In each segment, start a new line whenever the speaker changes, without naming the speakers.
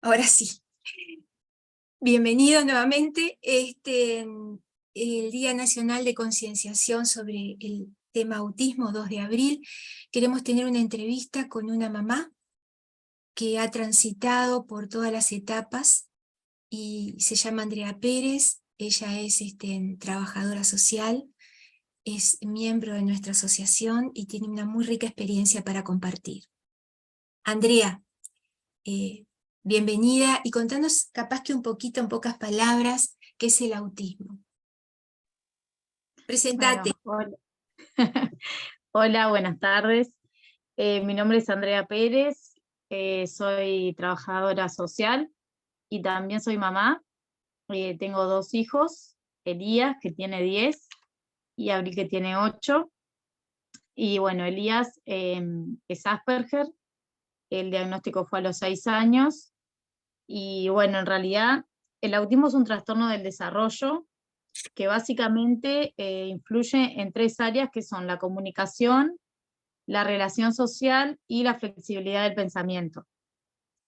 Ahora sí. Bienvenido nuevamente. El Día Nacional de Concienciación sobre el tema autismo, 2 de abril. Queremos tener una entrevista con una mamá que ha transitado por todas las etapas y se llama Andrea Pérez. Ella es trabajadora social, es miembro de nuestra asociación y tiene una muy rica experiencia para compartir. Andrea, bienvenida y contanos capaz que un poquito, en pocas palabras, qué es el autismo. Presentate.
Bueno, hola. Hola, buenas tardes. Mi nombre es Andrea Pérez, soy trabajadora social y también soy mamá. Tengo 2 hijos, Elías, que tiene 10, y Abril, que tiene 8. Y bueno, Elías es Asperger, el diagnóstico fue a los 6 años. Y bueno, en realidad el autismo es un trastorno del desarrollo que básicamente influye en 3 áreas que son la comunicación, la relación social y la flexibilidad del pensamiento.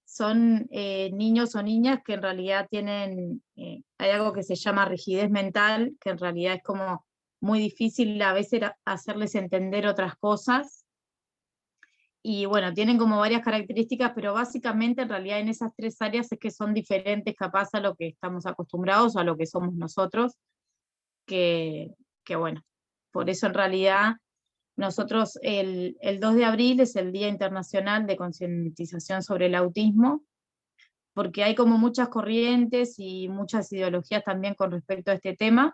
Son niños o niñas que en realidad tienen, hay algo que se llama rigidez mental, que en realidad es como muy difícil a veces hacerles entender otras cosas. Y bueno, tienen como varias características, pero básicamente en realidad en esas 3 áreas es que son diferentes capaz a lo que estamos acostumbrados o a lo que somos nosotros, que, que bueno, por eso en realidad nosotros el 2 de abril es el Día Internacional de Concientización sobre el Autismo, porque hay como muchas corrientes y muchas ideologías también con respecto a este tema.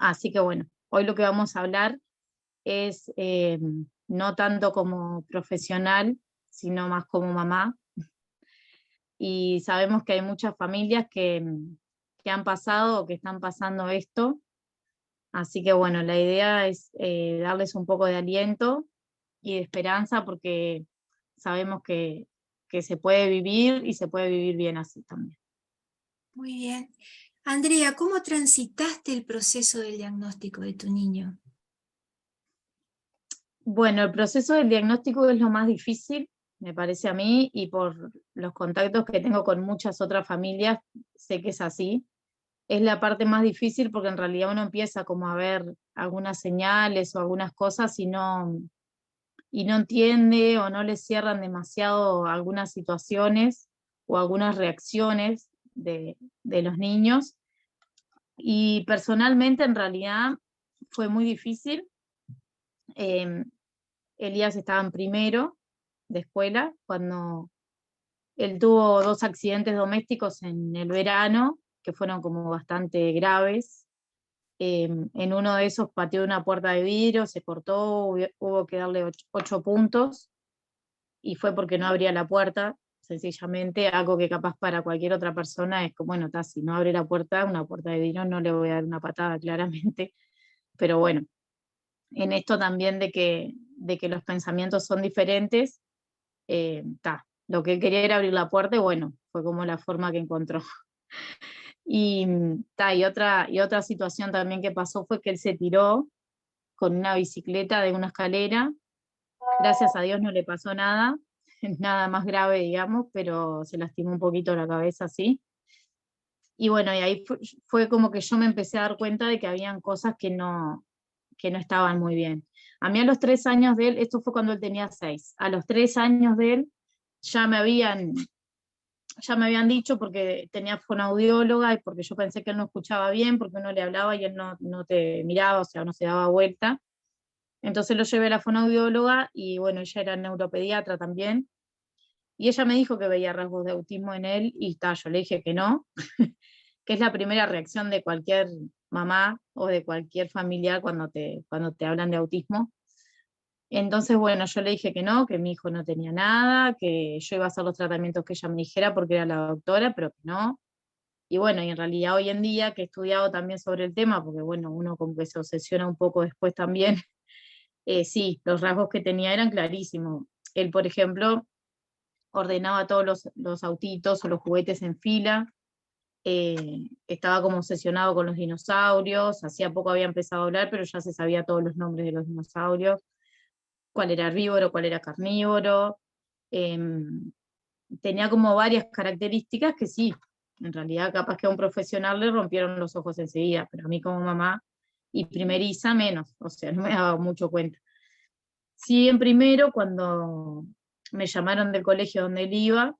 Así que bueno, hoy lo que vamos a hablar es no tanto como profesional, sino más como mamá. Y sabemos que hay muchas familias que han pasado o que están pasando esto. Así que bueno, la idea es darles un poco de aliento y de esperanza, porque sabemos que se puede vivir y se puede vivir bien así también.
Muy bien. Andrea, ¿cómo transitaste el proceso del diagnóstico de tu niño?
Bueno, el proceso del diagnóstico es lo más difícil, me parece a mí, y por los contactos que tengo con muchas otras familias, sé que es así. Es la parte más difícil porque en realidad uno empieza como a ver algunas señales o algunas cosas y no entiende o no le cierran demasiado algunas situaciones o algunas reacciones de los niños. Y personalmente en realidad fue muy difícil. Eh, Elías estaba en primero de escuela cuando él tuvo 2 accidentes domésticos en el verano que fueron como bastante graves. En uno de esos pateó una puerta de vidrio, se cortó, hubo que darle 8 puntos, y fue porque no abría la puerta, sencillamente, algo que capaz para cualquier otra persona es como, bueno, si no abre la puerta, una puerta de vidrio, no le voy a dar una patada claramente, pero bueno, en esto también de que los pensamientos son diferentes, lo que él quería era abrir la puerta y bueno, fue como la forma que encontró. Y otra situación también que pasó fue que él se tiró con una bicicleta de una escalera. Gracias a Dios no le pasó nada, nada más grave, digamos, pero se lastimó un poquito la cabeza, sí. Y bueno, y ahí fue como que yo me empecé a dar cuenta de que habían cosas que no estaban muy bien. A mí a los 3 años de él, esto fue cuando él tenía 6, a los 3 años de él ya me habían dicho, porque tenía fonoaudióloga y porque yo pensé que él no escuchaba bien, porque uno le hablaba y él no te miraba, o sea, no se daba vuelta. Entonces lo llevé a la fonoaudióloga y bueno, ella era neuropediatra también. Y ella me dijo que veía rasgos de autismo en él y yo le dije que no, que es la primera reacción de cualquier mamá o de cualquier familiar cuando te hablan de autismo. Entonces, bueno, yo le dije que no, que mi hijo no tenía nada, que yo iba a hacer los tratamientos que ella me dijera porque era la doctora, pero que no. Y bueno, y en realidad hoy en día que he estudiado también sobre el tema, porque bueno, uno como que se obsesiona un poco después también, sí, los rasgos que tenía eran clarísimos. Él, por ejemplo, ordenaba todos los autitos o los juguetes en fila, estaba como obsesionado con los dinosaurios, hacía poco había empezado a hablar, pero ya se sabía todos los nombres de los dinosaurios, cuál era herbívoro, cuál era carnívoro. tenía como varias características que sí, en realidad capaz que a un profesional le rompieron los ojos enseguida, pero a mí como mamá y primeriza menos, o sea, no me daba mucho cuenta. Sí, en primero, cuando me llamaron del colegio donde él iba,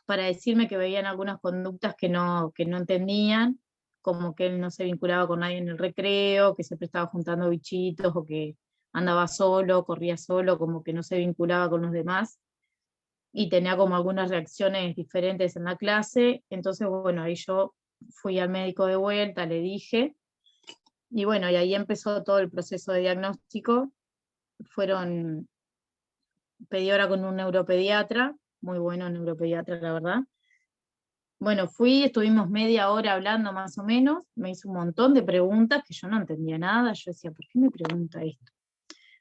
para decirme que veían algunas conductas que no entendían, como que él no se vinculaba con nadie en el recreo, que siempre estaba juntando bichitos, o que andaba solo, corría solo, como que no se vinculaba con los demás, y tenía como algunas reacciones diferentes en la clase. Entonces, bueno, ahí yo fui al médico de vuelta, le dije, y bueno, y ahí empezó todo el proceso de diagnóstico. Pedí hora con un neuropediatra, muy bueno neuropediatra, la verdad. Bueno, estuvimos media hora hablando más o menos, me hizo un montón de preguntas que yo no entendía nada. Yo decía, ¿por qué me pregunta esto?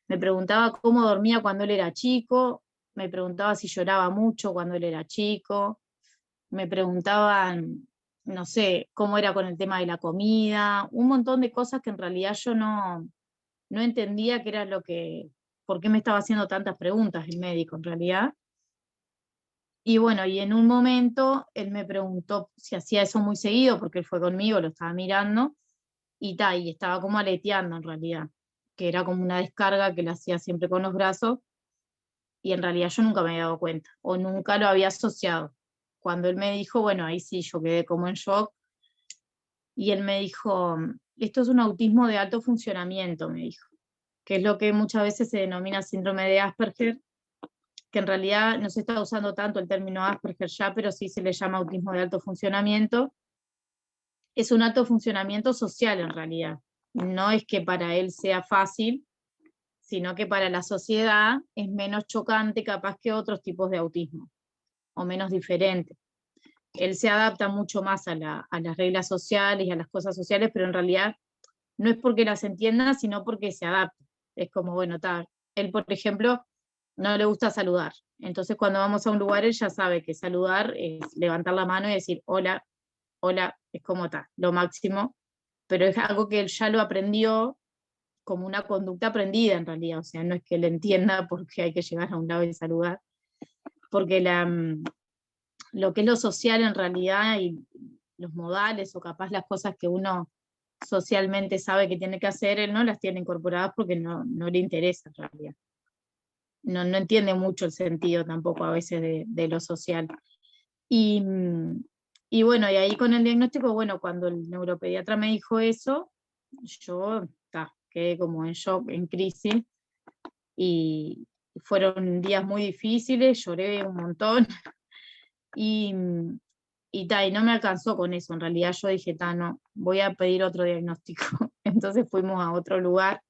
Me preguntaba cómo dormía cuando él era chico, me preguntaba si lloraba mucho cuando él era chico, me preguntaban, no sé, cómo era con el tema de la comida, un montón de cosas que en realidad yo no entendía qué era por qué me estaba haciendo tantas preguntas el médico en realidad. Y bueno, y en un momento él me preguntó si hacía eso muy seguido, porque él fue conmigo, lo estaba mirando, y estaba como aleteando en realidad, que era como una descarga que le hacía siempre con los brazos, y en realidad yo nunca me había dado cuenta, o nunca lo había asociado. Cuando él me dijo, bueno, ahí sí yo quedé como en shock, y él me dijo, esto es un autismo de alto funcionamiento, me dijo, que es lo que muchas veces se denomina síndrome de Asperger, que en realidad no se está usando tanto el término Asperger ya, pero sí se le llama autismo de alto funcionamiento. Es un alto funcionamiento social en realidad. No es que para él sea fácil, sino que para la sociedad es menos chocante capaz que otros tipos de autismo, o menos diferente. Él se adapta mucho más a las reglas sociales y a las cosas sociales, pero en realidad no es porque las entienda, sino porque se adapta. Es como, bueno, él, por ejemplo, no le gusta saludar. Entonces, cuando vamos a un lugar, él ya sabe que saludar es levantar la mano y decir hola, hola, es como está, lo máximo. Pero es algo que él ya lo aprendió como una conducta aprendida en realidad. O sea, no es que él entienda por qué hay que llegar a un lado y saludar, porque lo que es lo social en realidad y los modales o capaz las cosas que uno socialmente sabe que tiene que hacer, él no las tiene incorporadas porque no le interesa en realidad. No entiende mucho el sentido tampoco a veces de lo social. Y, y bueno, y ahí con el diagnóstico, bueno, cuando el neuropediatra me dijo eso, yo quedé como en shock, en crisis, y fueron días muy difíciles, lloré un montón, y, y no me alcanzó con eso, en realidad yo dije, no, voy a pedir otro diagnóstico. Entonces fuimos a otro lugar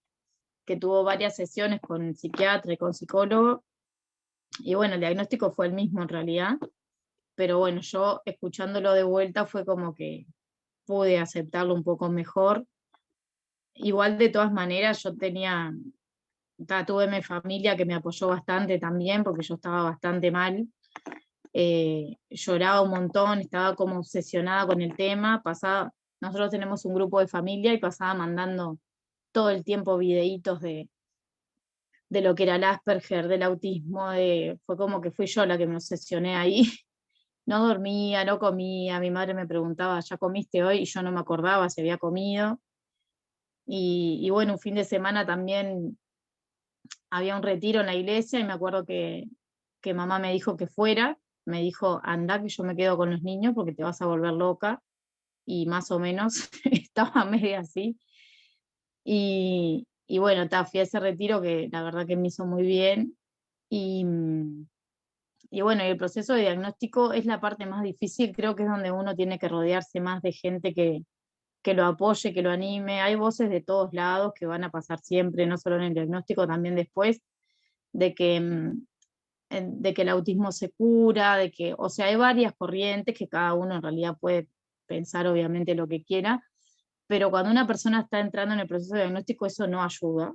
que tuvo varias sesiones con psiquiatra y con psicólogo, y bueno, el diagnóstico fue el mismo en realidad, pero bueno, yo escuchándolo de vuelta fue como que pude aceptarlo un poco mejor. Igual de todas maneras yo tuve mi familia que me apoyó bastante también, porque yo estaba bastante mal, lloraba un montón, estaba como obsesionada con el tema, nosotros tenemos un grupo de familia y pasaba mandando todo el tiempo videitos de lo que era el Asperger, del autismo, fue como que fui yo la que me obsesioné ahí. No dormía, no comía, mi madre me preguntaba, ¿ya comiste hoy? Y yo no me acordaba si había comido. Y bueno, un fin de semana también había un retiro en la iglesia y me acuerdo que mamá me dijo que fuera, me dijo, anda que yo me quedo con los niños porque te vas a volver loca, y más o menos estaba media así. Y bueno, fui a ese retiro que la verdad que me hizo muy bien. Y, y bueno, y el proceso de diagnóstico es la parte más difícil, creo que es donde uno tiene que rodearse más de gente que lo apoye, que lo anime. Hay voces de todos lados que van a pasar siempre, no solo en el diagnóstico, también después, de que, de que el autismo se cura, o sea, hay varias corrientes que cada uno en realidad puede pensar obviamente lo que quiera, pero cuando una persona está entrando en el proceso de diagnóstico eso no ayuda.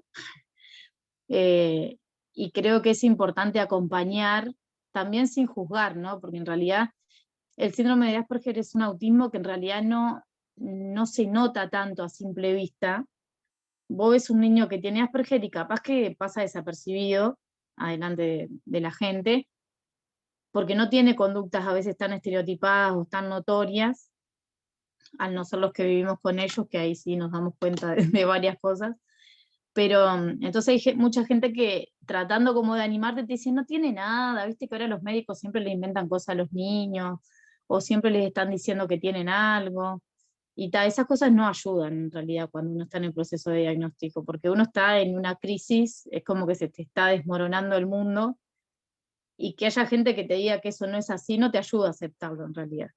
Eh, y creo que es importante acompañar también sin juzgar, ¿no? Porque en realidad el síndrome de Asperger es un autismo que en realidad no se nota tanto a simple vista. Vos ves un niño que tiene Asperger y capaz que pasa desapercibido adelante de la gente, porque no tiene conductas a veces tan estereotipadas o tan notorias, al no ser los que vivimos con ellos, que ahí sí nos damos cuenta de varias cosas. Pero entonces hay mucha gente que tratando como de animarte te dice, no tiene nada, viste que ahora los médicos siempre le inventan cosas a los niños, o siempre les están diciendo que tienen algo, y esas cosas no ayudan en realidad cuando uno está en el proceso de diagnóstico, porque uno está en una crisis, es como que se te está desmoronando el mundo, y que haya gente que te diga que eso no es así, no te ayuda a aceptarlo en realidad.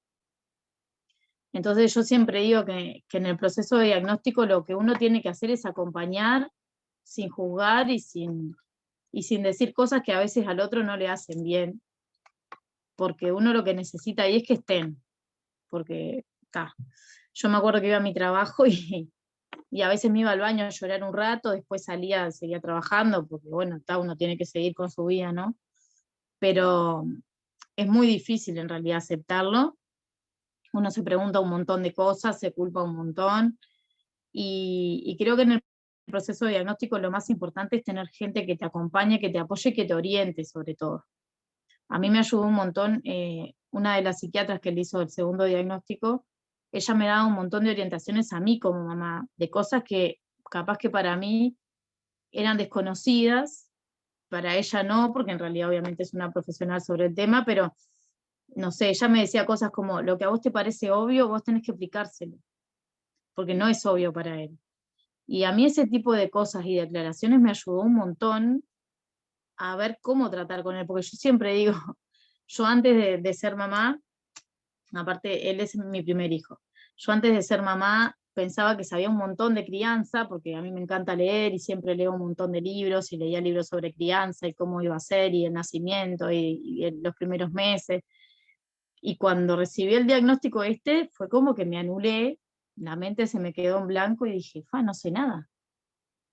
Entonces yo siempre digo que en el proceso de diagnóstico lo que uno tiene que hacer es acompañar sin juzgar y sin decir cosas que a veces al otro no le hacen bien, porque uno lo que necesita ahí es que estén, porque yo me acuerdo que iba a mi trabajo y a veces me iba al baño a llorar un rato, después salía, seguía trabajando, porque bueno, uno tiene que seguir con su vida, ¿no? Pero es muy difícil en realidad aceptarlo, uno se pregunta un montón de cosas, se culpa un montón, y creo que en el proceso de diagnóstico lo más importante es tener gente que te acompañe, que te apoye, que te oriente sobre todo. A mí me ayudó un montón, una de las psiquiatras que le hizo el segundo diagnóstico, ella me daba un montón de orientaciones a mí como mamá, de cosas que capaz que para mí eran desconocidas, para ella no, porque en realidad obviamente es una profesional sobre el tema, pero no sé, ella me decía cosas como, lo que a vos te parece obvio, vos tenés que explicárselo, porque no es obvio para él. Y a mí ese tipo de cosas y declaraciones me ayudó un montón a ver cómo tratar con él, porque yo siempre digo, yo antes de ser mamá, aparte él es mi primer hijo, yo antes de ser mamá pensaba que sabía un montón de crianza, porque a mí me encanta leer y siempre leo un montón de libros, y leía libros sobre crianza y cómo iba a ser, y el nacimiento, y en los primeros meses. Y cuando recibí el diagnóstico fue como que me anulé, la mente se me quedó en blanco y dije, no sé nada,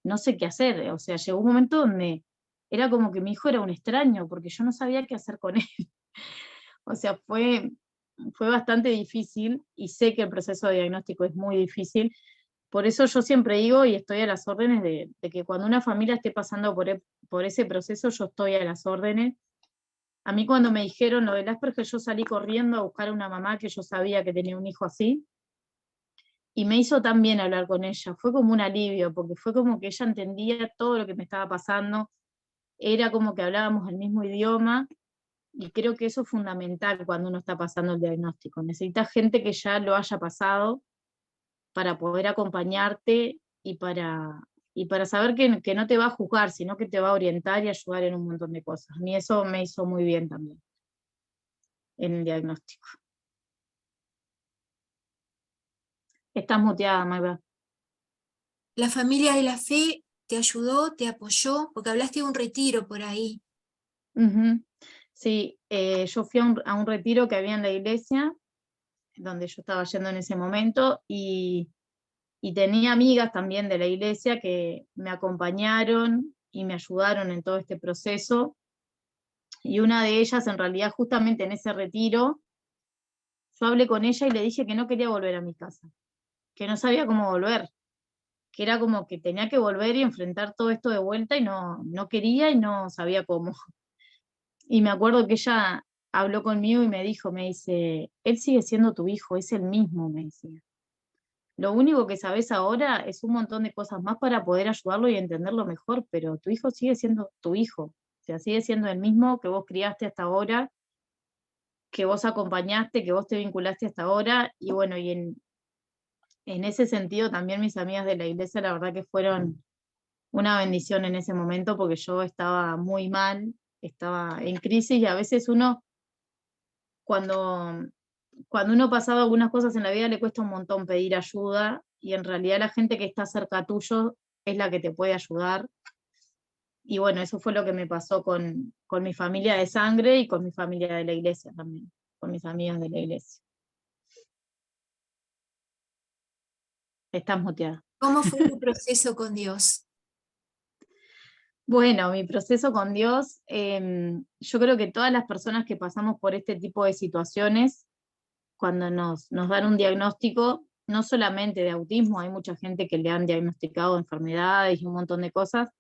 no sé qué hacer. O sea, llegó un momento donde era como que mi hijo era un extraño, porque yo no sabía qué hacer con él. O sea, fue bastante difícil, y sé que el proceso de diagnóstico es muy difícil. Por eso yo siempre digo, y estoy a las órdenes de que cuando una familia esté pasando por ese proceso, yo estoy a las órdenes. A mí cuando me dijeron lo del Asperger, yo salí corriendo a buscar a una mamá que yo sabía que tenía un hijo así, y me hizo tan bien hablar con ella, fue como un alivio, porque fue como que ella entendía todo lo que me estaba pasando, era como que hablábamos el mismo idioma, y creo que eso es fundamental cuando uno está pasando el diagnóstico. Necesitas gente que ya lo haya pasado para poder acompañarte y para saber que no te va a juzgar, sino que te va a orientar y ayudar en un montón de cosas. A mí eso me hizo muy bien también en el diagnóstico. Estás muteada, Magda.
¿La familia de la fe te ayudó, te apoyó? Porque hablaste de un retiro por ahí.
Uh-huh. Sí, yo fui a un retiro que había en la iglesia, donde yo estaba yendo en ese momento, y tenía amigas también de la iglesia que me acompañaron y me ayudaron en todo este proceso, y una de ellas en realidad justamente en ese retiro, yo hablé con ella y le dije que no quería volver a mi casa, que no sabía cómo volver, que era como que tenía que volver y enfrentar todo esto de vuelta, y no quería y no sabía cómo. Y me acuerdo que ella habló conmigo y me dice, él sigue siendo tu hijo, es el mismo, me decía. Lo único que sabes ahora es un montón de cosas más para poder ayudarlo y entenderlo mejor, pero tu hijo sigue siendo tu hijo. O sea, sigue siendo el mismo que vos criaste hasta ahora, que vos acompañaste, que vos te vinculaste hasta ahora. Y bueno, y en ese sentido también mis amigas de la iglesia, la verdad que fueron una bendición en ese momento, porque yo estaba muy mal, estaba en crisis, y a veces cuando, cuando uno ha pasado algunas cosas en la vida le cuesta un montón pedir ayuda, y en realidad la gente que está cerca tuyo es la que te puede ayudar. Y bueno, eso fue lo que me pasó con mi familia de sangre y con mi familia de la iglesia también, con mis amigas de la iglesia. Estás muteada.
¿Cómo fue tu proceso con Dios?
Bueno, mi proceso con Dios, yo creo que todas las personas que pasamos por este tipo de situaciones, cuando nos dan un diagnóstico, no solamente de autismo, hay mucha gente que le han diagnosticado enfermedades y un montón de cosas,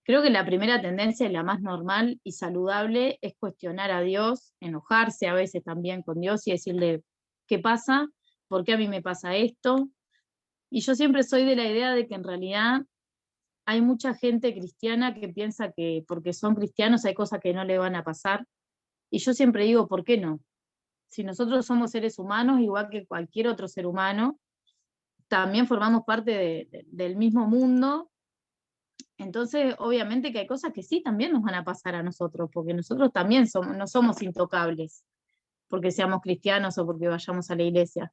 Creo que la primera tendencia y la más normal y saludable es cuestionar a Dios, enojarse a veces también con Dios y decirle, ¿qué pasa? ¿Por qué a mí me pasa esto? Y yo siempre soy de la idea de que en realidad hay mucha gente cristiana que piensa que porque son cristianos hay cosas que no le van a pasar. Y yo siempre digo, ¿por qué no? Si nosotros somos seres humanos, igual que cualquier otro ser humano, también formamos parte del mismo mundo. Entonces, obviamente que hay cosas que sí también nos van a pasar a nosotros, porque nosotros también somos, no somos intocables, porque seamos cristianos o porque vayamos a la iglesia,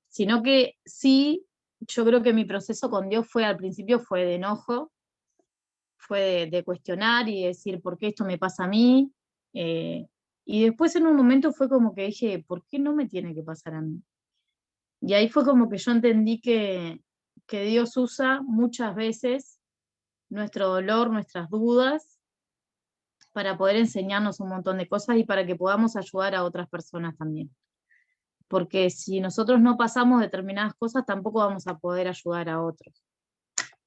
sino que sí, yo creo que mi proceso con Dios fue al principio fue de enojo, fue de cuestionar y decir, ¿por qué esto me pasa a mí? Eh, y después en un momento fue como que dije, ¿por qué no me tiene que pasar a mí? Y ahí fue como que yo entendí que Dios usa muchas veces nuestro dolor, nuestras dudas, para poder enseñarnos un montón de cosas y para que podamos ayudar a otras personas también. Porque si nosotros no pasamos determinadas cosas, tampoco vamos a poder ayudar a otros.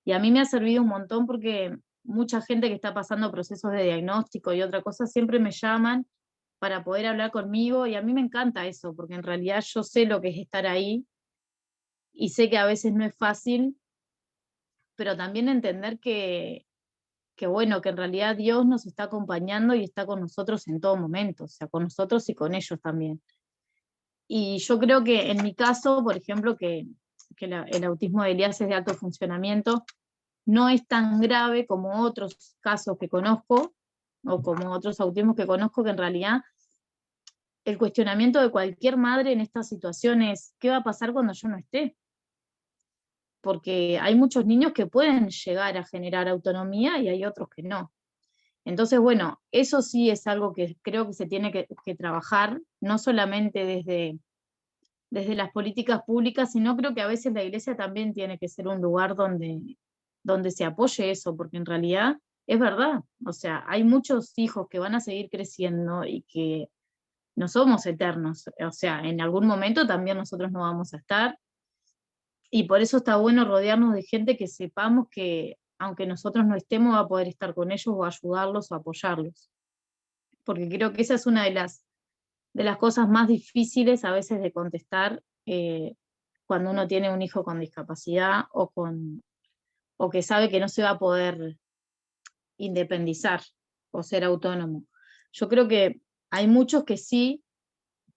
Y a mí me ha servido un montón porque mucha gente que está pasando procesos de diagnóstico y otra cosa siempre me llaman para poder hablar conmigo y a mí me encanta eso, porque en realidad yo sé lo que es estar ahí y sé que a veces no es fácil, pero también entender que bueno, que en realidad Dios nos está acompañando y está con nosotros en todo momento, o sea, con nosotros y con ellos también. Y yo creo que en mi caso, por ejemplo, el autismo de Elías es de alto funcionamiento, no es tan grave como otros casos que conozco, o como otros autismos que conozco, que en realidad el cuestionamiento de cualquier madre en esta situación es, ¿qué va a pasar cuando yo no esté? Porque hay muchos niños que pueden llegar a generar autonomía y hay otros que no. Entonces, bueno, eso sí es algo que creo que se tiene que trabajar, no solamente desde las políticas públicas, sino creo que a veces la iglesia también tiene que ser un lugar donde se apoye eso, porque en realidad es verdad, o sea, hay muchos hijos que van a seguir creciendo y que no somos eternos, o sea, en algún momento también nosotros no vamos a estar, y por eso está bueno rodearnos de gente que sepamos que aunque nosotros no estemos, va a poder estar con ellos o ayudarlos o apoyarlos, porque creo que esa es una de las cosas más difíciles a veces de contestar cuando uno tiene un hijo con discapacidad o que sabe que no se va a poder independizar o ser autónomo. Yo creo que hay muchos que sí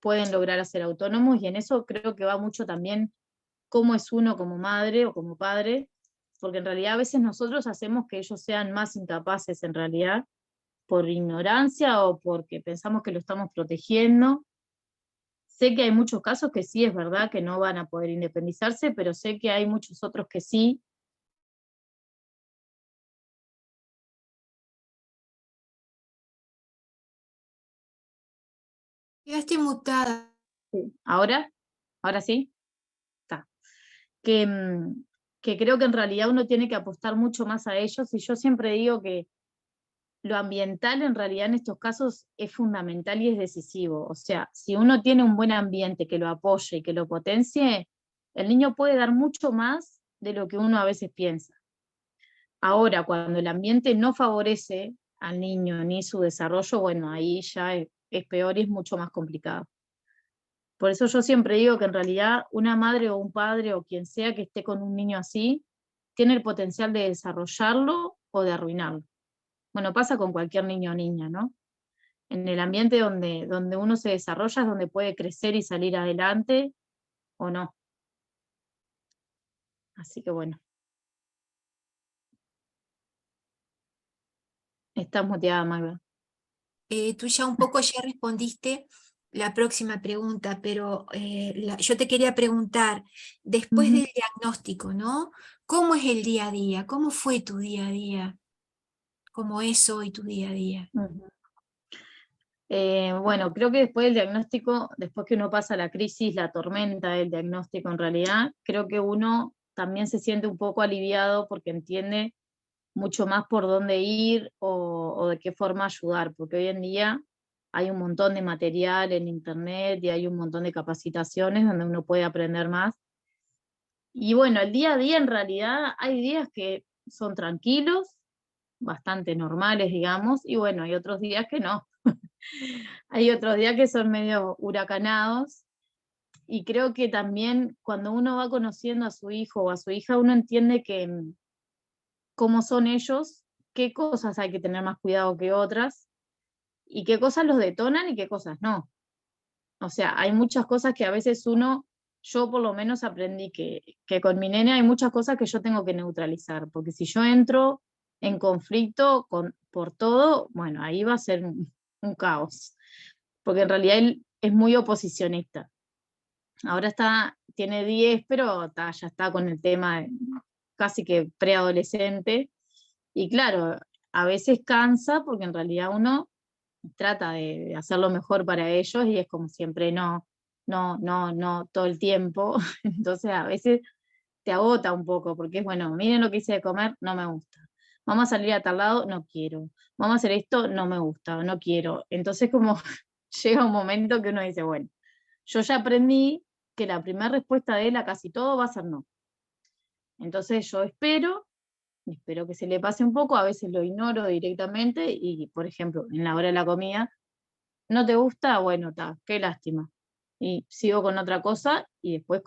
pueden lograr ser autónomos y en eso creo que va mucho también cómo es uno como madre o como padre, porque en realidad a veces nosotros hacemos que ellos sean más incapaces en realidad por ignorancia o porque pensamos que lo estamos protegiendo. Sé que hay muchos casos que sí es verdad que no van a poder independizarse, pero sé que hay muchos otros que sí.
Quedaste mutada.
¿Ahora? ¿Ahora sí? Está. Que, que creo que en realidad uno tiene que apostar mucho más a ellos y yo siempre digo que lo ambiental en realidad en estos casos es fundamental y es decisivo. O sea, si uno tiene un buen ambiente que lo apoye y que lo potencie, el niño puede dar mucho más de lo que uno a veces piensa. Ahora, cuando el ambiente no favorece al niño ni su desarrollo, bueno, ahí ya es peor y es mucho más complicado. Por eso yo siempre digo que en realidad una madre o un padre o quien sea que esté con un niño así, tiene el potencial de desarrollarlo o de arruinarlo. Bueno, pasa con cualquier niño o niña, ¿no? En el ambiente donde uno se desarrolla es donde puede crecer y salir adelante o no. Así que bueno, estás muteada, Magda.
Tú ya un poco ya respondiste la próxima pregunta, pero yo te quería preguntar, después
Ujú.
del diagnóstico, ¿no? ¿Cómo es el día a día? ¿Cómo fue tu día a día? ¿Cómo es hoy tu día a día?
Ujú. Bueno, creo que después del diagnóstico, después que uno pasa la crisis, la tormenta del diagnóstico en realidad, creo que uno también se siente un poco aliviado porque entiende mucho más por dónde ir o de qué forma ayudar, porque hoy en día hay un montón de material en internet y hay un montón de capacitaciones donde uno puede aprender más. Y bueno, el día a día en realidad hay días que son tranquilos bastante normales, digamos, y bueno, hay otros días que no. Hay otros días que son medio huracanados, y creo que también cuando uno va conociendo a su hijo o a su hija, uno entiende que cómo son ellos, qué cosas hay que tener más cuidado que otras, y qué cosas los detonan y qué cosas no. O sea, hay muchas cosas que a veces yo por lo menos aprendí que con mi nene hay muchas cosas que yo tengo que neutralizar, porque si yo entro en conflicto por todo, bueno, ahí va a ser un caos, porque en realidad él es muy oposicionista. Ahora tiene 10, pero ya está con el tema casi que preadolescente, y claro, a veces cansa porque en realidad uno trata de hacer lo mejor para ellos y es como siempre no, no, no, no, todo el tiempo. Entonces a veces te agota un poco porque es bueno, miren lo que hice de comer, no me gusta. Vamos a salir a tal lado, no quiero. Vamos a hacer esto, no me gusta, no quiero. Entonces como llega un momento que uno dice, bueno, yo ya aprendí que la primera respuesta de él a casi todo va a ser no. Entonces yo espero que se le pase un poco, a veces lo ignoro directamente y, por ejemplo, en la hora de la comida, ¿no te gusta? Bueno, está, qué lástima. Y sigo con otra cosa y después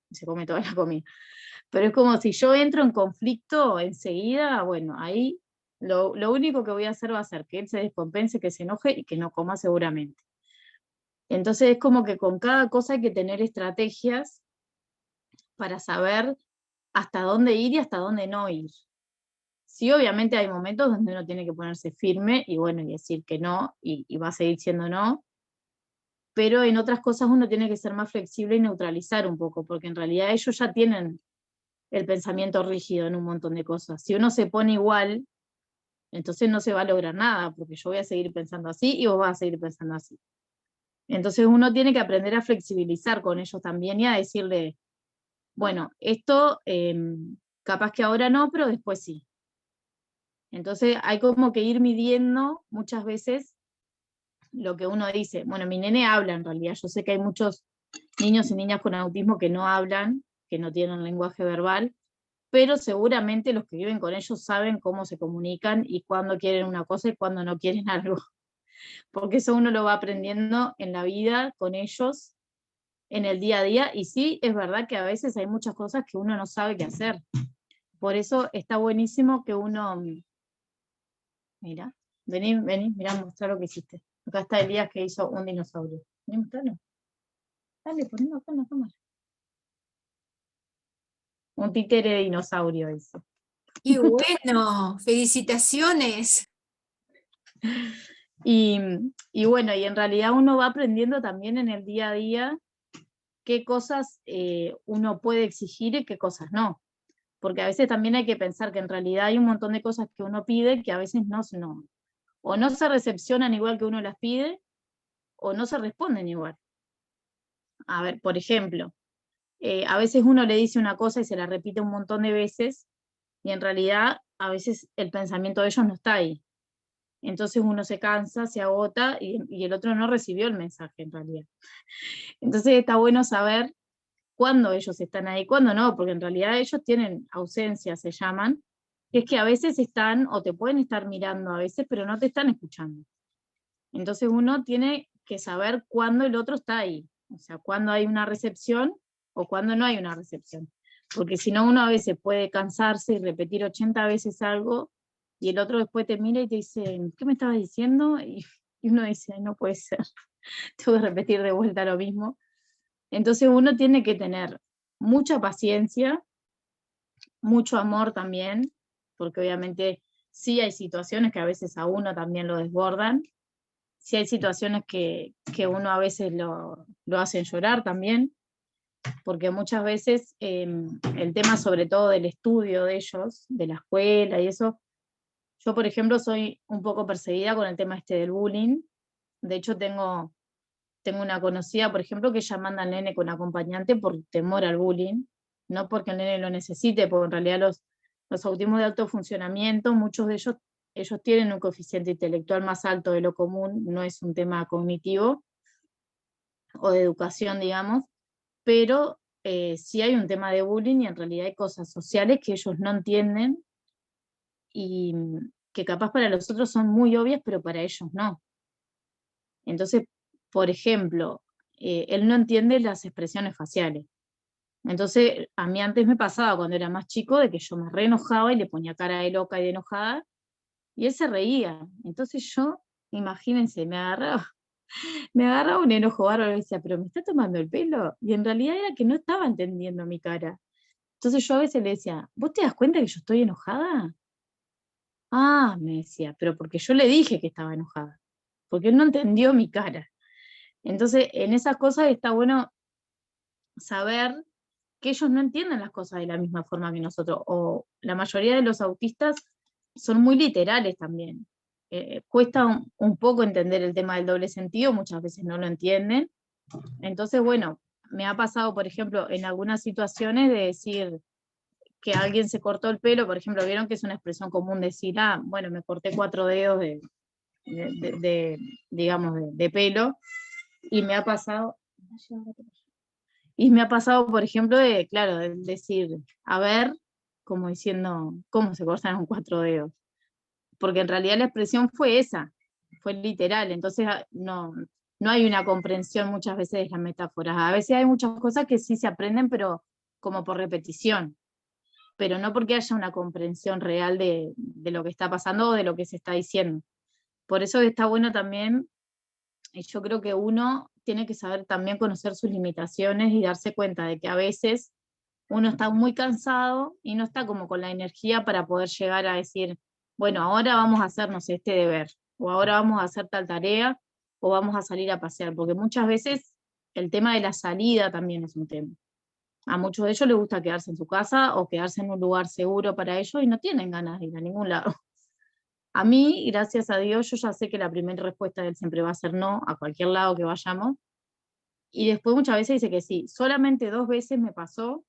se come toda la comida. Pero es como si yo entro en conflicto enseguida, bueno, ahí lo único que voy a hacer va a ser que él se descompense, que se enoje y que no coma seguramente. Entonces es como que con cada cosa hay que tener estrategias para saber hasta dónde ir y hasta dónde no ir. Sí, obviamente hay momentos donde uno tiene que ponerse firme y bueno, y decir que no, y va a seguir siendo no, pero en otras cosas uno tiene que ser más flexible y neutralizar un poco, porque en realidad ellos ya tienen el pensamiento rígido en un montón de cosas. Si uno se pone igual, entonces no se va a lograr nada, porque yo voy a seguir pensando así y vos vas a seguir pensando así. Entonces uno tiene que aprender a flexibilizar con ellos también y a decirle, bueno, esto capaz que ahora no, pero después sí. Entonces hay como que ir midiendo muchas veces lo que uno dice. Bueno, mi nene habla en realidad, yo sé que hay muchos niños y niñas con autismo que no hablan, que no tienen lenguaje verbal, pero seguramente los que viven con ellos saben cómo se comunican y cuándo quieren una cosa y cuándo no quieren algo, porque eso uno lo va aprendiendo en la vida con ellos, en el día a día, y sí, es verdad que a veces hay muchas cosas que uno no sabe qué hacer. Por eso está buenísimo que uno, mira, vení, mirá, mostrar lo que hiciste. Acá está Elías que hizo un dinosaurio. Vení, mostrarlo. Dale, ponelo acá en la cámara. Un títere dinosaurio hizo.
Y bueno, felicitaciones.
Y, y bueno, y en realidad uno va aprendiendo también en el día a día qué cosas uno puede exigir y qué cosas no. Porque a veces también hay que pensar que en realidad hay un montón de cosas que uno pide que a veces o no se recepcionan igual que uno las pide, o no se responden igual. A ver, por ejemplo, a veces uno le dice una cosa y se la repite un montón de veces, y en realidad a veces el pensamiento de ellos no está ahí. Entonces uno se cansa, se agota y el otro no recibió el mensaje en realidad. Entonces está bueno saber cuándo ellos están ahí, cuándo no, porque en realidad ellos tienen ausencia, se llaman, que es que a veces están o te pueden estar mirando a veces, pero no te están escuchando. Entonces uno tiene que saber cuándo el otro está ahí, o sea, cuándo hay una recepción o cuándo no hay una recepción. Porque si no, uno a veces puede cansarse y repetir 80 veces algo y el otro después te mira y te dice, ¿qué me estabas diciendo? Y uno dice, no puede ser, tengo que repetir de vuelta lo mismo. Entonces uno tiene que tener mucha paciencia, mucho amor también, porque obviamente sí hay situaciones que a veces a uno también lo desbordan, sí hay situaciones que uno a veces lo hacen llorar también, porque muchas veces el tema sobre todo del estudio de ellos, de la escuela y eso, yo por ejemplo soy un poco perseguida con el tema este del bullying. De hecho tengo una conocida, por ejemplo, que ella manda al nene con acompañante por temor al bullying, no porque el nene lo necesite, porque en realidad los autismos de alto funcionamiento, muchos de ellos tienen un coeficiente intelectual más alto de lo común, no es un tema cognitivo o de educación, digamos, pero sí hay un tema de bullying y en realidad hay cosas sociales que ellos no entienden y, que capaz para los otros son muy obvias, pero para ellos no. Entonces, por ejemplo, él no entiende las expresiones faciales. Entonces, a mí antes me pasaba cuando era más chico de que yo me re enojaba y le ponía cara de loca y de enojada, y él se reía. Entonces yo, imagínense, me agarraba un enojo bárbaro y decía, pero me está tomando el pelo. Y en realidad era que no estaba entendiendo mi cara. Entonces yo a veces le decía, ¿vos te das cuenta que yo estoy enojada? Ah, me decía, pero porque yo le dije que estaba enojada, porque él no entendió mi cara. Entonces, en esas cosas está bueno saber que ellos no entienden las cosas de la misma forma que nosotros, o la mayoría de los autistas son muy literales también. Cuesta un poco entender el tema del doble sentido, muchas veces no lo entienden. Entonces, bueno, me ha pasado, por ejemplo, en algunas situaciones de decir que alguien se cortó el pelo, por ejemplo, vieron que es una expresión común decir, ah, bueno, me corté 4 dedos digamos, de pelo, y me ha pasado, por ejemplo, claro, de decir, a ver, como diciendo, ¿cómo se cortan 4 dedos? Porque en realidad la expresión fue esa, fue literal, entonces no hay una comprensión muchas veces de las metáforas. A veces hay muchas cosas que sí se aprenden, pero como por repetición, pero no porque haya una comprensión real de lo que está pasando o de lo que se está diciendo. Por eso está bueno también, y yo creo que uno tiene que saber también conocer sus limitaciones y darse cuenta de que a veces uno está muy cansado y no está como con la energía para poder llegar a decir, bueno, ahora vamos a hacernos este deber, o ahora vamos a hacer tal tarea, o vamos a salir a pasear, porque muchas veces el tema de la salida también es un tema. A muchos de ellos les gusta quedarse en su casa o quedarse en un lugar seguro para ellos y no tienen ganas de ir a ningún lado. A mí, gracias a Dios, yo ya sé que la primera respuesta de él siempre va a ser no, a cualquier lado que vayamos. Y después muchas veces dice que sí. Solamente 2 veces me pasó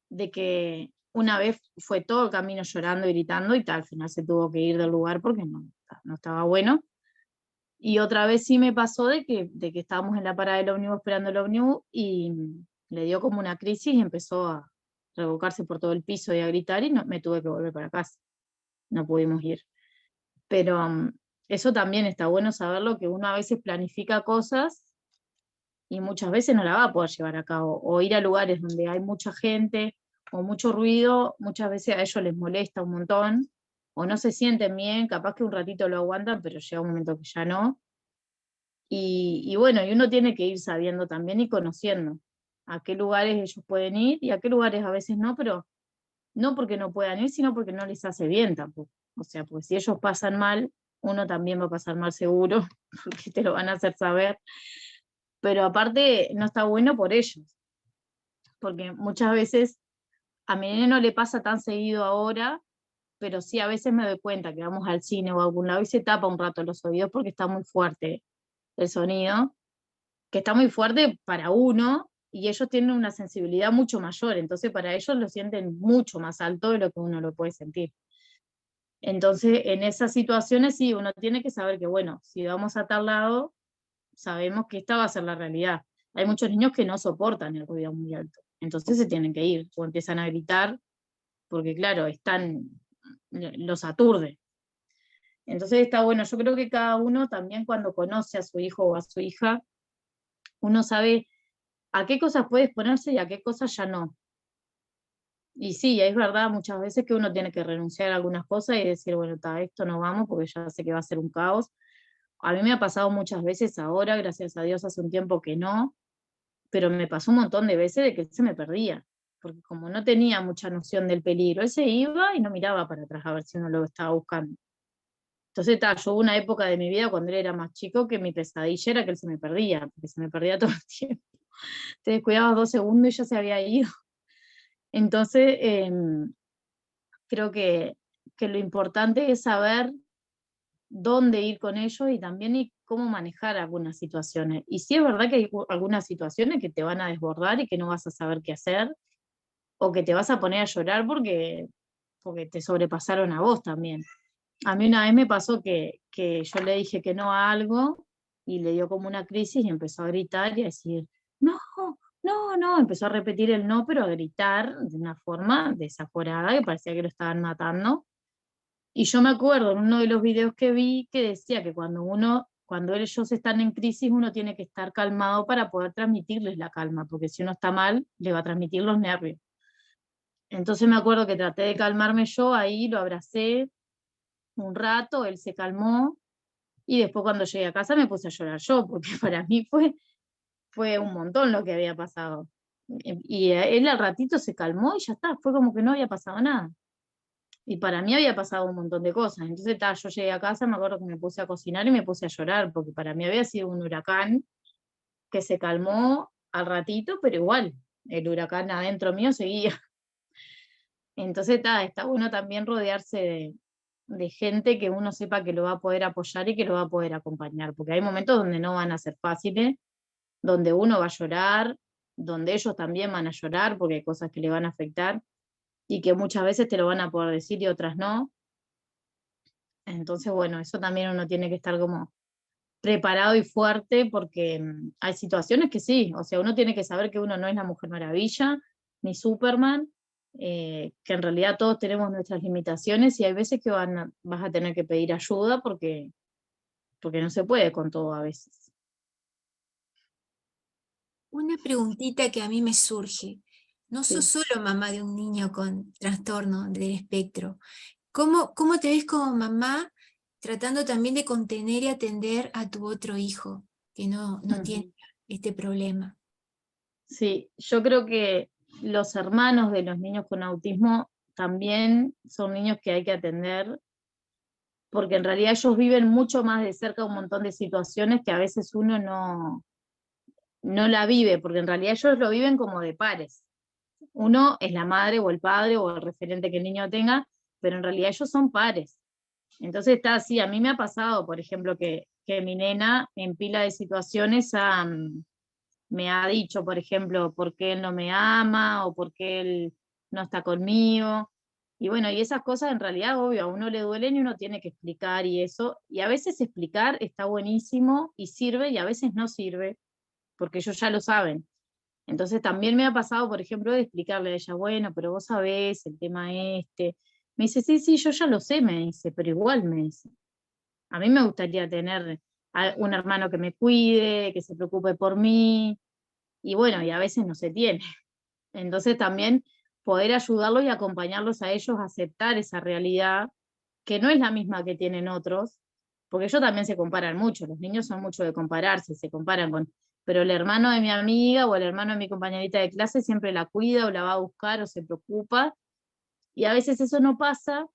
de que una vez fue todo el camino llorando y gritando y tal, al final se tuvo que ir del lugar porque no estaba bueno. Y otra vez sí me pasó de que estábamos en la parada del ómnibus esperando el ómnibus y le dio como una crisis y empezó a revolcarse por todo el piso y a gritar y me tuve que volver para casa. No pudimos ir. Pero eso también está bueno saberlo, que uno a veces planifica cosas y muchas veces no la va a poder llevar a cabo. O ir a lugares donde hay mucha gente o mucho ruido, muchas veces a ellos les molesta un montón, o no se sienten bien, capaz que un ratito lo aguantan, pero llega un momento que ya no. Y bueno, y uno tiene que ir sabiendo también y conociendo a qué lugares ellos pueden ir y a qué lugares a veces no, pero no porque no puedan ir, sino porque no les hace bien tampoco. O sea, pues si ellos pasan mal, uno también va a pasar mal seguro, porque te lo van a hacer saber. Pero aparte, no está bueno por ellos, porque muchas veces a mi nene no le pasa tan seguido ahora, pero sí a veces me doy cuenta que vamos al cine o a algún lado y se tapa un rato los oídos porque está muy fuerte el sonido, que está muy fuerte para uno, y ellos tienen una sensibilidad mucho mayor, entonces para ellos lo sienten mucho más alto de lo que uno lo puede sentir. Entonces, en esas situaciones sí, uno tiene que saber que, bueno, si vamos a tal lado, sabemos que esta va a ser la realidad. Hay muchos niños que no soportan el ruido muy alto, entonces se tienen que ir o empiezan a gritar, porque claro, los aturde. Entonces está bueno, yo creo que cada uno también cuando conoce a su hijo o a su hija, uno sabe a qué cosas puede exponerse y a qué cosas ya no. Y sí, es verdad muchas veces que uno tiene que renunciar a algunas cosas y decir, bueno, esto no vamos porque ya sé que va a ser un caos. A mí me ha pasado muchas veces ahora, gracias a Dios hace un tiempo que no, pero me pasó un montón de veces de que él se me perdía, porque como no tenía mucha noción del peligro, él se iba y no miraba para atrás a ver si uno lo estaba buscando. Entonces, yo hubo una época de mi vida cuando él era más chico que mi pesadilla era que él se me perdía, porque se me perdía todo el tiempo. Te descuidabas 2 segundos y ya se había ido. Entonces, creo que lo importante es saber dónde ir con ellos y también y cómo manejar algunas situaciones. Y sí es verdad que hay algunas situaciones que te van a desbordar y que no vas a saber qué hacer, o que te vas a poner a llorar porque te sobrepasaron a vos también. A mí una vez me pasó que yo le dije que no a algo y le dio como una crisis y empezó a gritar y a decir, no, no, no, empezó a repetir el no, pero a gritar de una forma desaforada que parecía que lo estaban matando. Y yo me acuerdo en uno de los videos que vi que decía que cuando ellos están en crisis, uno tiene que estar calmado para poder transmitirles la calma, porque si uno está mal, le va a transmitir los nervios. Entonces me acuerdo que traté de calmarme yo ahí, lo abracé un rato, él se calmó, y después cuando llegué a casa me puse a llorar yo, porque para mí fue un montón lo que había pasado. Y él al ratito se calmó y ya está, fue como que no había pasado nada. Y para mí había pasado un montón de cosas. Entonces yo llegué a casa, me acuerdo que me puse a cocinar y me puse a llorar, porque para mí había sido un huracán que se calmó al ratito, pero igual, el huracán adentro mío seguía. Entonces está bueno también rodearse de gente que uno sepa que lo va a poder apoyar y que lo va a poder acompañar, porque hay momentos donde no van a ser fáciles, donde uno va a llorar, donde ellos también van a llorar porque hay cosas que le van a afectar y que muchas veces te lo van a poder decir y otras no. Entonces, bueno, eso también uno tiene que estar como preparado y fuerte porque hay situaciones que sí, o sea, uno tiene que saber que uno no es la Mujer Maravilla, ni Superman, que en realidad todos tenemos nuestras limitaciones y hay veces que vas a tener que pedir ayuda porque no se puede con todo a veces.
Una preguntita que a mí me surge. No sos
Sí.
solo mamá de un niño con trastorno del espectro. ¿Cómo te ves como mamá tratando también de contener y atender a tu otro hijo que no tiene
Ujú.
este problema?
Sí, yo creo que los hermanos de los niños con autismo también son niños que hay que atender, porque en realidad ellos viven mucho más de cerca un montón de situaciones que a veces uno no la vive, porque en realidad ellos lo viven como de pares. Uno es la madre o el padre o el referente que el niño tenga, pero en realidad ellos son pares. Entonces está así, a mí me ha pasado, por ejemplo, que mi nena en pila de situaciones me ha dicho, por ejemplo, por qué él no me ama o por qué él no está conmigo. Y bueno, y esas cosas en realidad, obvio, a uno le duelen y uno tiene que explicar y eso. Y a veces explicar está buenísimo y sirve y a veces no sirve, porque ellos ya lo saben. Entonces también me ha pasado, por ejemplo, de explicarle a ella, bueno, pero vos sabés el tema este. Me dice, sí, sí, yo ya lo sé, me dice, pero igual me dice. A mí me gustaría tener un hermano que me cuide, que se preocupe por mí, y bueno, y a veces no se tiene. Entonces también poder ayudarlos y acompañarlos a ellos a aceptar esa realidad, que no es la misma que tienen otros, porque ellos también se comparan mucho, los niños son mucho de compararse, se comparan con, pero el hermano de mi amiga o el hermano de mi compañerita de clase siempre la cuida o la va a buscar o se preocupa, y a veces eso no pasa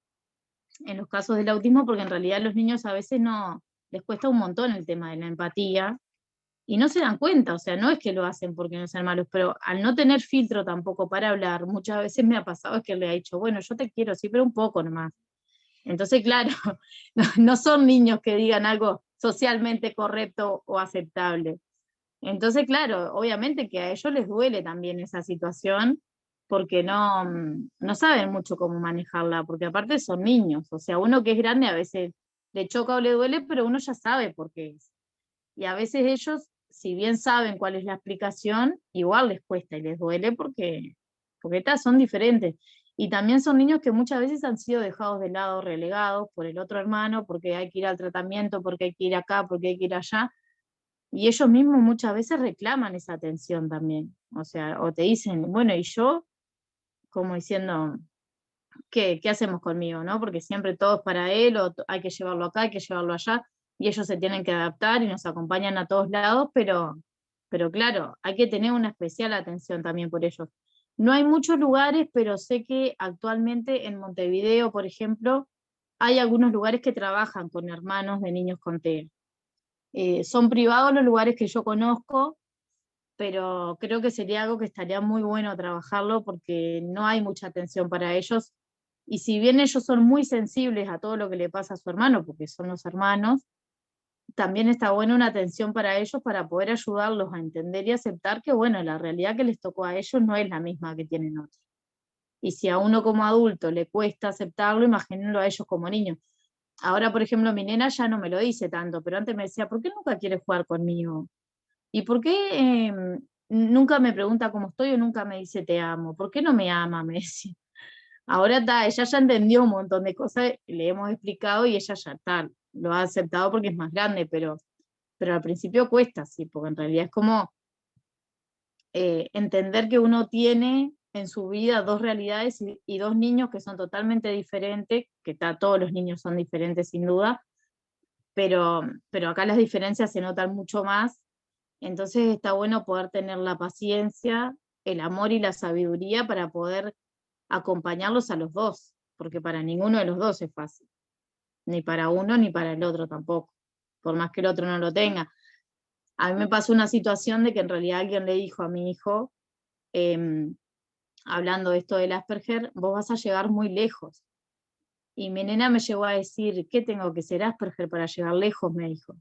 en los casos del autismo porque en realidad los niños a veces no, les cuesta un montón el tema de la empatía, y no se dan cuenta, o sea, no es que lo hacen porque no sean malos, pero al no tener filtro tampoco para hablar, muchas veces me ha pasado que le ha dicho, bueno, yo te quiero, sí, pero un poco nomás. Entonces, claro, no son niños que digan algo socialmente correcto o aceptable. Entonces, claro, obviamente que a ellos les duele también esa situación porque no saben mucho cómo manejarla, porque aparte son niños, o sea, uno que es grande a veces le choca o le duele, pero uno ya sabe por qué es. Y a veces ellos, si bien saben cuál es la explicación, igual les cuesta y les duele porque son diferentes. Y también son niños que muchas veces han sido dejados de lado, relegados por el otro hermano, porque hay que ir al tratamiento, porque hay que ir acá, porque hay que ir allá. Y ellos mismos muchas veces reclaman esa atención también. O sea, o te dicen, bueno, y yo, como diciendo, ¿qué hacemos conmigo, no? Porque siempre todo es para él, o hay que llevarlo acá, hay que llevarlo allá, y ellos se tienen que adaptar y nos acompañan a todos lados, pero claro, hay que tener una especial atención también por ellos. No hay muchos lugares, pero sé que actualmente en Montevideo, por ejemplo, hay algunos lugares que trabajan con hermanos de niños con TEA. Son privados los lugares que yo conozco, pero creo que sería algo que estaría muy bueno trabajarlo porque no hay mucha atención para ellos. Y si bien ellos son muy sensibles a todo lo que le pasa a su hermano, porque son los hermanos, también está buena una atención para ellos para poder ayudarlos a entender y aceptar que, bueno, la realidad que les tocó a ellos no es la misma que tienen otros. Y si a uno como adulto le cuesta aceptarlo, imagínenlo a ellos como niños. Ahora, por ejemplo, mi nena ya no me lo dice tanto, pero antes me decía, ¿por qué nunca quieres jugar conmigo? ¿Y por qué nunca me pregunta cómo estoy o nunca me dice te amo? ¿Por qué no me ama? Me decía. Ahora ella ya entendió un montón de cosas, le hemos explicado y ella ya está, lo ha aceptado porque es más grande, pero al principio cuesta, sí, porque en realidad es como entender que uno tiene en su vida dos realidades y dos niños que son totalmente diferentes, que todos los niños son diferentes sin duda, pero acá las diferencias se notan mucho más, entonces está bueno poder tener la paciencia, el amor y la sabiduría para poder acompañarlos a los dos, porque para ninguno de los dos es fácil, ni para uno ni para el otro tampoco, por más que el otro no lo tenga. A mí me pasó una situación de que en realidad alguien le dijo a mi hijo, hablando de esto del Asperger, vos vas a llegar muy lejos. Y mi nena me llegó a decir, ¿qué tengo que ser Asperger para llegar lejos? Me dijo.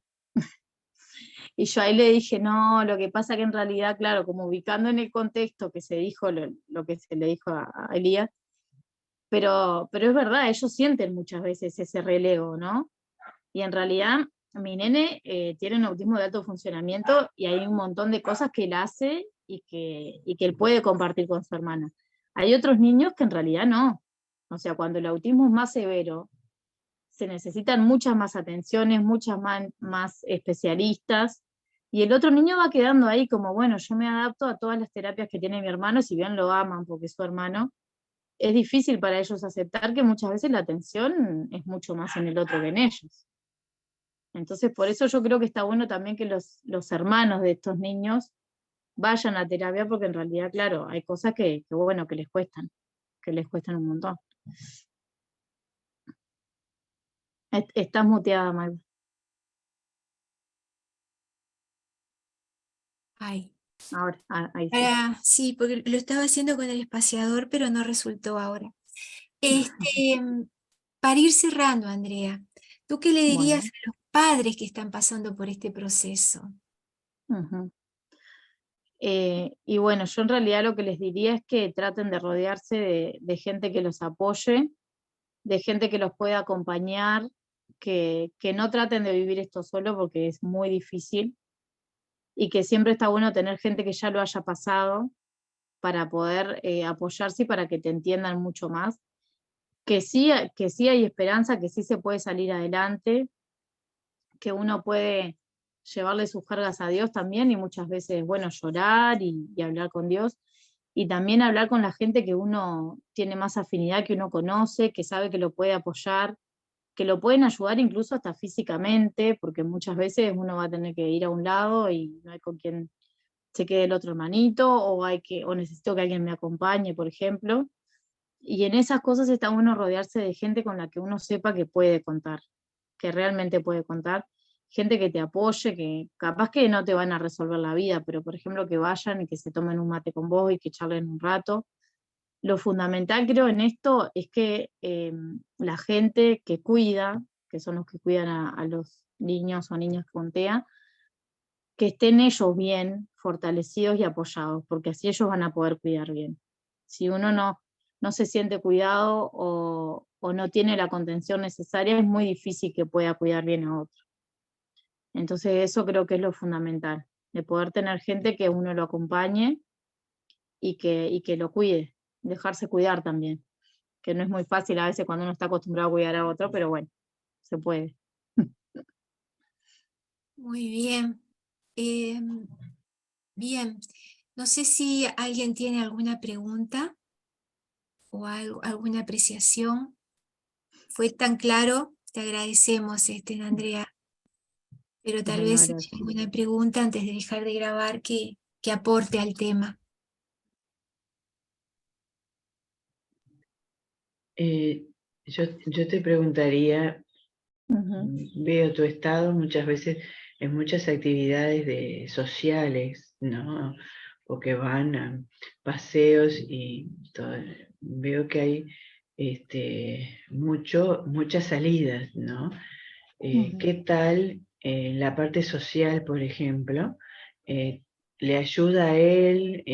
Y yo ahí le dije, no, lo que pasa que en realidad, claro, como ubicando en el contexto que se dijo lo que se le dijo a Elías, pero es verdad, ellos sienten muchas veces ese relevo, ¿no? Y en realidad mi nene tiene un autismo de alto funcionamiento y hay un montón de cosas que él hace y que él puede compartir con su hermana. Hay otros niños que en realidad no. O sea, cuando el autismo es más severo, se necesitan muchas más atenciones, muchas más especialistas, y el otro niño va quedando ahí como, bueno, yo me adapto a todas las terapias que tiene mi hermano, si bien lo aman porque es su hermano, es difícil para ellos aceptar que muchas veces la atención es mucho más en el otro que en ellos. Entonces, por eso yo creo que está bueno también que los hermanos de estos niños vayan a terapia, porque en realidad, claro, hay cosas bueno, que les cuestan un montón. Estás muteada, Magda.
Ay.
Ahora, ahí sí.
Sí, porque lo estaba haciendo con el espaciador, pero no resultó ahora. Este, para ir cerrando, Andrea, ¿tú qué le dirías
Bueno.
a los padres que están pasando por este proceso?
Uh-huh. Y bueno, yo en realidad lo que les diría es que traten de rodearse de gente que los apoye, de gente que los pueda acompañar, que no traten de vivir esto solo porque es muy difícil y que siempre está bueno tener gente que ya lo haya pasado para poder apoyarse y para que te entiendan mucho más. Que sí hay esperanza, que sí se puede salir adelante, que uno puede llevarle sus cargas a Dios también y muchas veces, bueno, llorar y hablar con Dios y también hablar con la gente que uno tiene más afinidad, que uno conoce, que sabe que lo puede apoyar, que lo pueden ayudar incluso hasta físicamente, porque muchas veces uno va a tener que ir a un lado y no hay con quien se quede el otro hermanito, o necesito que alguien me acompañe, por ejemplo. Y en esas cosas está bueno rodearse de gente con la que uno sepa que puede contar, que realmente puede contar, gente que te apoye, que capaz que no te van a resolver la vida, pero por ejemplo que vayan y que se tomen un mate con vos y que charlen un rato. Lo fundamental creo en esto es que la gente que cuida, que son los que cuidan a los niños o niñas con TEA, que estén ellos bien, fortalecidos y apoyados, porque así ellos van a poder cuidar bien. Si uno no se siente cuidado o no tiene la contención necesaria, es muy difícil que pueda cuidar bien a otro. Entonces eso creo que es lo fundamental, de poder tener gente que uno lo acompañe y que lo cuide, dejarse cuidar también, que no es muy fácil a veces cuando uno está acostumbrado a cuidar a otro, pero bueno, se puede.
Muy bien. Bien, no sé si alguien tiene alguna pregunta o alguna apreciación. Fue tan claro, te agradecemos, Andrea, pero tal
Bueno,
vez
gracias.
alguna pregunta antes de dejar de grabar que aporte al tema.
Eh, yo te preguntaría,
Uh-huh.
veo tu estado muchas veces en muchas actividades sociales, ¿no? Porque van a paseos y todo. Veo que hay muchas salidas, ¿no?
Uh-huh.
¿Qué tal la parte social, por ejemplo? Eh, ¿Le ayuda a él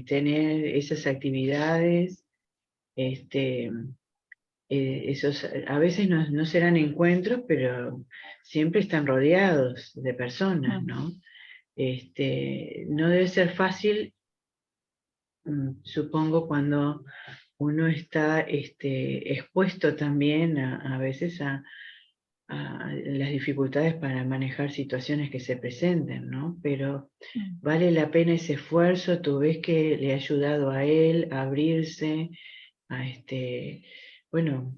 tener esas actividades? Este, Esos a veces no serán encuentros, pero siempre están rodeados de personas,
Uh-huh.
¿no? No debe ser fácil, supongo, cuando uno está expuesto también a veces a las dificultades para manejar situaciones que se presenten, ¿no? Pero vale la pena ese esfuerzo, tú ves que le ha ayudado a él a abrirse, a bueno,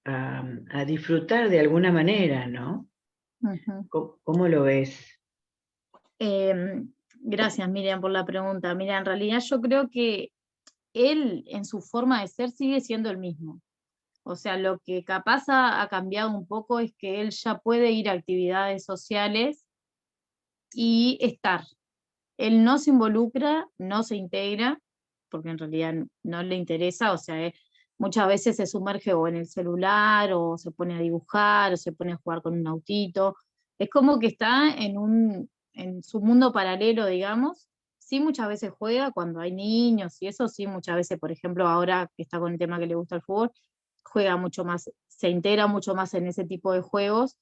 a disfrutar de alguna manera, ¿no?
Ujú.
¿Cómo lo ves?
Gracias, Miriam, por la pregunta. Mira, en realidad yo creo que él en su forma de ser sigue siendo el mismo. O sea, lo que capaz ha cambiado un poco es que él ya puede ir a actividades sociales y estar. Él no se involucra, no se integra, porque en realidad no le interesa, o sea, muchas veces se sumerge o en el celular, o se pone a dibujar, o se pone a jugar con un autito. Es como que está en su mundo paralelo, digamos. Sí, muchas veces juega cuando hay niños y eso, sí, muchas veces, por ejemplo, ahora que está con el tema que le gusta el fútbol, juega mucho más, se integra mucho más en ese tipo de juegos,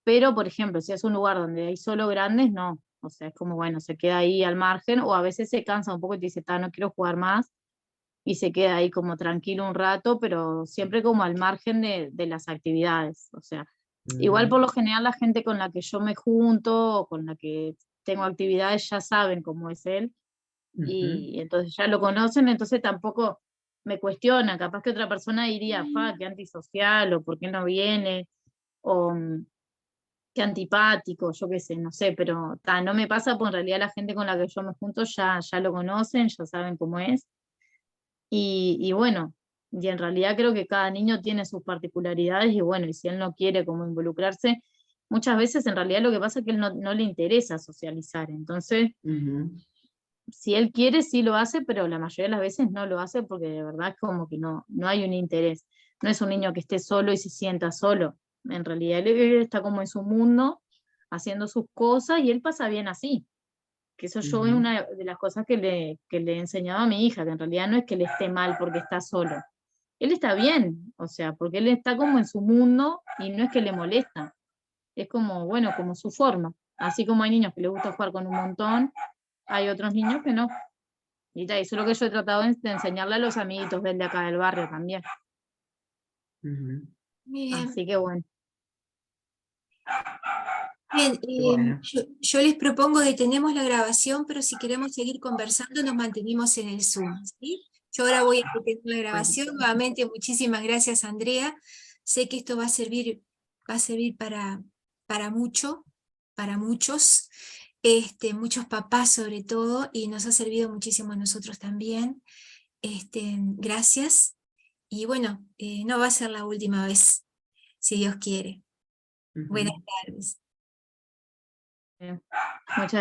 pero, por ejemplo, si es un lugar donde hay solo grandes, no. O sea, es como, bueno, se queda ahí al margen, o a veces se cansa un poco y te dice, no quiero jugar más, y se queda ahí como tranquilo un rato, pero siempre como al margen de las actividades. O sea, igual por lo general la gente con la que yo me junto, o con la que tengo actividades, ya saben cómo es él, y entonces ya lo conocen, entonces tampoco me cuestiona, capaz que otra persona diría, qué antisocial, o por qué no viene, o qué antipático, yo qué sé, no sé, pero no me pasa porque en realidad la gente con la que yo me junto ya lo conocen, ya saben cómo es. Y bueno, y en realidad creo que cada niño tiene sus particularidades y bueno, y si él no quiere como involucrarse, muchas veces en realidad lo que pasa es que él no le interesa socializar. Entonces, si él quiere, sí lo hace, pero la mayoría de las veces no lo hace porque de verdad es como que no hay un interés. No es un niño que esté solo y se sienta solo. En realidad él está como en su mundo, haciendo sus cosas y él pasa bien así. Que eso yo es una de las cosas que le he enseñado a mi hija, que en realidad no es que él esté mal porque está solo. Él está bien, o sea, porque él está como en su mundo y no es que le molesta. Es como, bueno, como su forma. Así como hay niños que les gusta jugar con un montón, hay otros niños que no. Y eso es lo que yo he tratado de enseñarle a los amiguitos de acá del barrio también.
Bien.
Así que bueno.
Bien,
Bueno.
yo les propongo detenemos la grabación, pero si queremos seguir conversando nos mantenemos en el Zoom, ¿sí? Yo ahora voy a detener la grabación. Nuevamente, muchísimas gracias, Andrea. Sé que esto va a servir para mucho, para muchos, muchos papás sobre todo, y nos ha servido muchísimo a nosotros también. Gracias. Y bueno, no va a ser la última vez, si Dios quiere. Buenas tardes.
Muchas